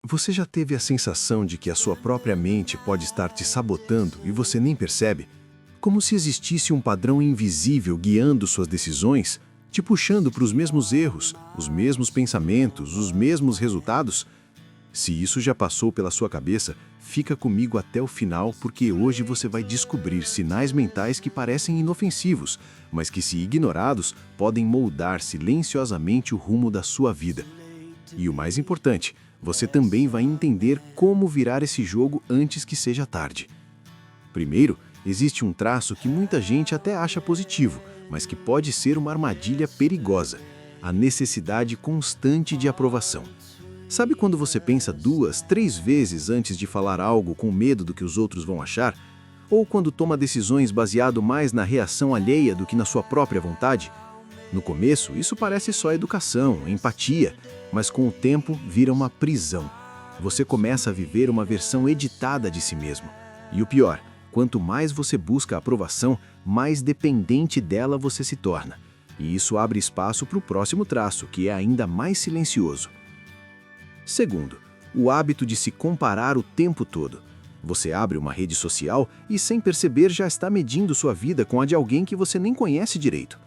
Você já teve a sensação de que a sua própria mente pode estar te sabotando e você nem percebe? Como se existisse um padrão invisível guiando suas decisões, te puxando para os mesmos erros, os mesmos pensamentos, os mesmos resultados? Se isso já passou pela sua cabeça, fica comigo até o final, porque hoje você vai descobrir sinais mentais que parecem inofensivos, mas que, se ignorados, podem moldar silenciosamente o rumo da sua vida. E o mais importante, você também vai entender como virar esse jogo antes que seja tarde. Primeiro, existe um traço que muita gente até acha positivo, mas que pode ser uma armadilha perigosa: a necessidade constante de aprovação. Sabe quando você pensa 2, 3 vezes antes de falar algo com medo do que os outros vão achar? Ou quando toma decisões baseado mais na reação alheia do que na sua própria vontade? No começo, isso parece só educação, empatia, mas com o tempo vira uma prisão. Você começa a viver uma versão editada de si mesmo. E o pior, quanto mais você busca a aprovação, mais dependente dela você se torna. E isso abre espaço para o próximo traço, que é ainda mais silencioso. Segundo, o hábito de se comparar o tempo todo. Você abre uma rede social e, sem perceber, já está medindo sua vida com a de alguém que você nem conhece direito.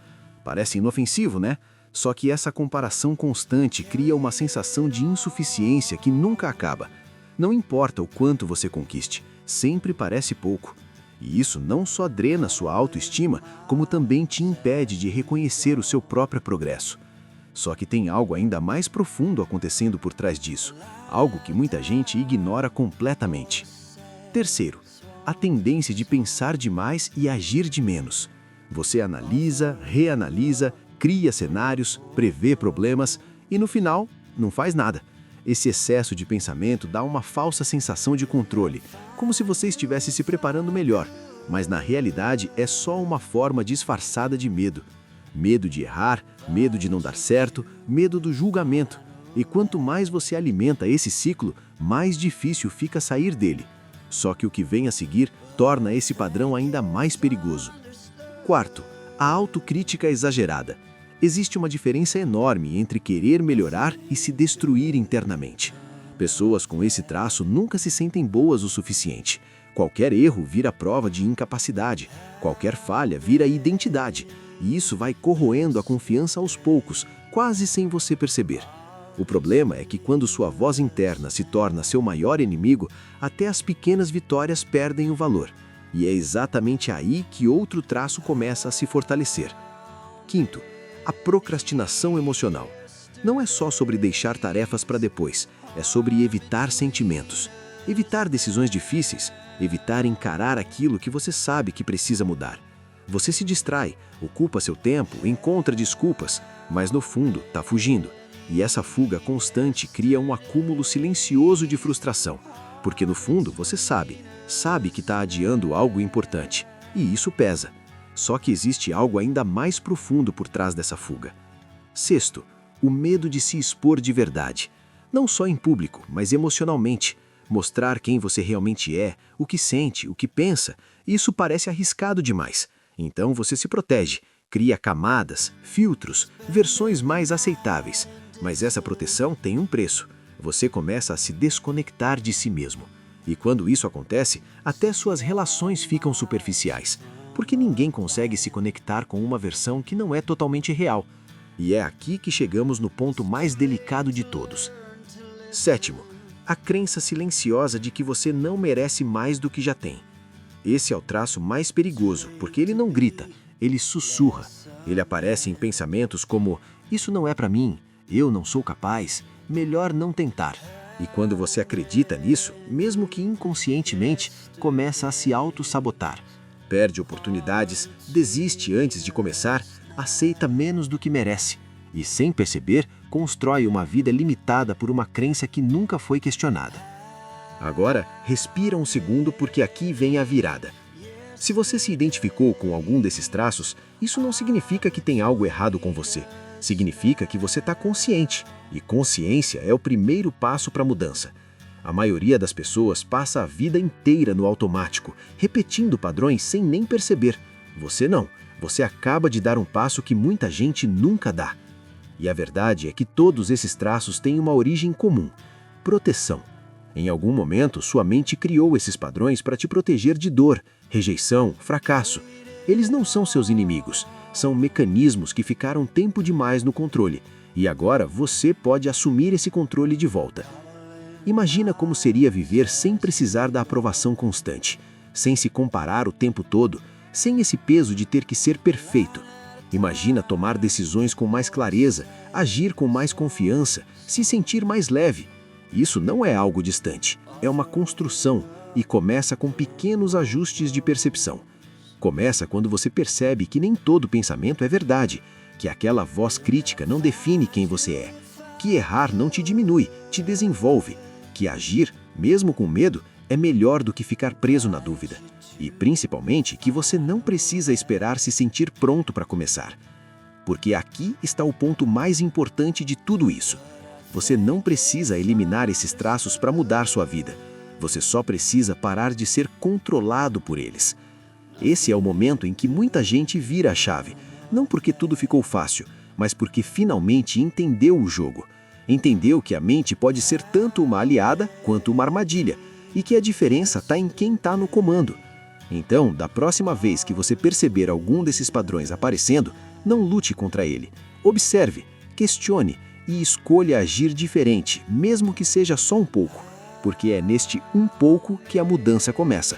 Parece inofensivo, né? Só que essa comparação constante cria uma sensação de insuficiência que nunca acaba. Não importa o quanto você conquiste, sempre parece pouco. E isso não só drena sua autoestima, como também te impede de reconhecer o seu próprio progresso. Só que tem algo ainda mais profundo acontecendo por trás disso, algo que muita gente ignora completamente. Terceiro, a tendência de pensar demais e agir de menos. Você analisa, reanalisa, cria cenários, prevê problemas e, no final, não faz nada. Esse excesso de pensamento dá uma falsa sensação de controle, como se você estivesse se preparando melhor, mas na realidade é só uma forma disfarçada de medo. Medo de errar, medo de não dar certo, medo do julgamento. E quanto mais você alimenta esse ciclo, mais difícil fica sair dele. Só que o que vem a seguir torna esse padrão ainda mais perigoso. Quarto, a autocrítica exagerada. Existe uma diferença enorme entre querer melhorar e se destruir internamente. Pessoas com esse traço nunca se sentem boas o suficiente. Qualquer erro vira prova de incapacidade, qualquer falha vira identidade. E isso vai corroendo a confiança aos poucos, quase sem você perceber. O problema é que quando sua voz interna se torna seu maior inimigo, até as pequenas vitórias perdem o valor. E é exatamente aí que outro traço começa a se fortalecer. Quinto, a procrastinação emocional. Não é só sobre deixar tarefas para depois, é sobre evitar sentimentos. Evitar decisões difíceis, evitar encarar aquilo que você sabe que precisa mudar. Você se distrai, ocupa seu tempo, encontra desculpas, mas no fundo está fugindo. E essa fuga constante cria um acúmulo silencioso de frustração, porque no fundo você sabe que está adiando algo importante, e isso pesa. Só que existe algo ainda mais profundo por trás dessa fuga. Sexto, o medo de se expor de verdade. Não só em público, mas emocionalmente. Mostrar quem você realmente é, o que sente, o que pensa, isso parece arriscado demais. Então você se protege, cria camadas, filtros, versões mais aceitáveis. Mas essa proteção tem um preço. Você começa a se desconectar de si mesmo. E quando isso acontece, até suas relações ficam superficiais, porque ninguém consegue se conectar com uma versão que não é totalmente real. E é aqui que chegamos no ponto mais delicado de todos. Sétimo, a crença silenciosa de que você não merece mais do que já tem. Esse é o traço mais perigoso, porque ele não grita, ele sussurra. Ele aparece em pensamentos como: isso não é para mim, eu não sou capaz, melhor não tentar. E quando você acredita nisso, mesmo que inconscientemente, começa a se auto-sabotar. Perde oportunidades, desiste antes de começar, aceita menos do que merece. E, sem perceber, constrói uma vida limitada por uma crença que nunca foi questionada. Agora, respira um segundo, porque aqui vem a virada. Se você se identificou com algum desses traços, isso não significa que tem algo errado com você. Significa que você está consciente, e consciência é o primeiro passo para a mudança. A maioria das pessoas passa a vida inteira no automático, repetindo padrões sem nem perceber. Você não, você acaba de dar um passo que muita gente nunca dá. E a verdade é que todos esses traços têm uma origem comum. proteção. Em algum momento, sua mente criou esses padrões para te proteger de dor, rejeição, fracasso. Eles não são seus inimigos, são mecanismos que ficaram tempo demais no controle, e agora você pode assumir esse controle de volta. Imagina como seria viver sem precisar da aprovação constante, sem se comparar o tempo todo, sem esse peso de ter que ser perfeito. Imagina tomar decisões com mais clareza, agir com mais confiança, se sentir mais leve. Isso não é algo distante, é uma construção e começa com pequenos ajustes de percepção. Começa quando você percebe que nem todo pensamento é verdade, que aquela voz crítica não define quem você é, que errar não te diminui, te desenvolve, que agir, mesmo com medo, é melhor do que ficar preso na dúvida. E, principalmente, que você não precisa esperar se sentir pronto para começar. Porque aqui está o ponto mais importante de tudo isso. Você não precisa eliminar esses traços para mudar sua vida. Você só precisa parar de ser controlado por eles. Esse é o momento em que muita gente vira a chave, não porque tudo ficou fácil, mas porque finalmente entendeu o jogo. Entendeu que a mente pode ser tanto uma aliada quanto uma armadilha, e que a diferença está em quem está no comando. Então, da próxima vez que você perceber algum desses padrões aparecendo, não lute contra ele. Observe, questione e escolha agir diferente, mesmo que seja só um pouco, porque é neste um pouco que a mudança começa.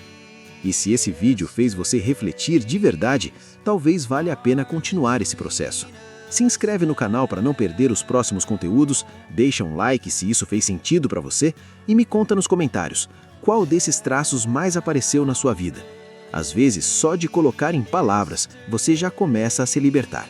E se esse vídeo fez você refletir de verdade, talvez valha a pena continuar esse processo. Se inscreve no canal para não perder os próximos conteúdos, deixa um like se isso fez sentido para você e me conta nos comentários qual desses traços mais apareceu na sua vida. Às vezes, só de colocar em palavras, você já começa a se libertar.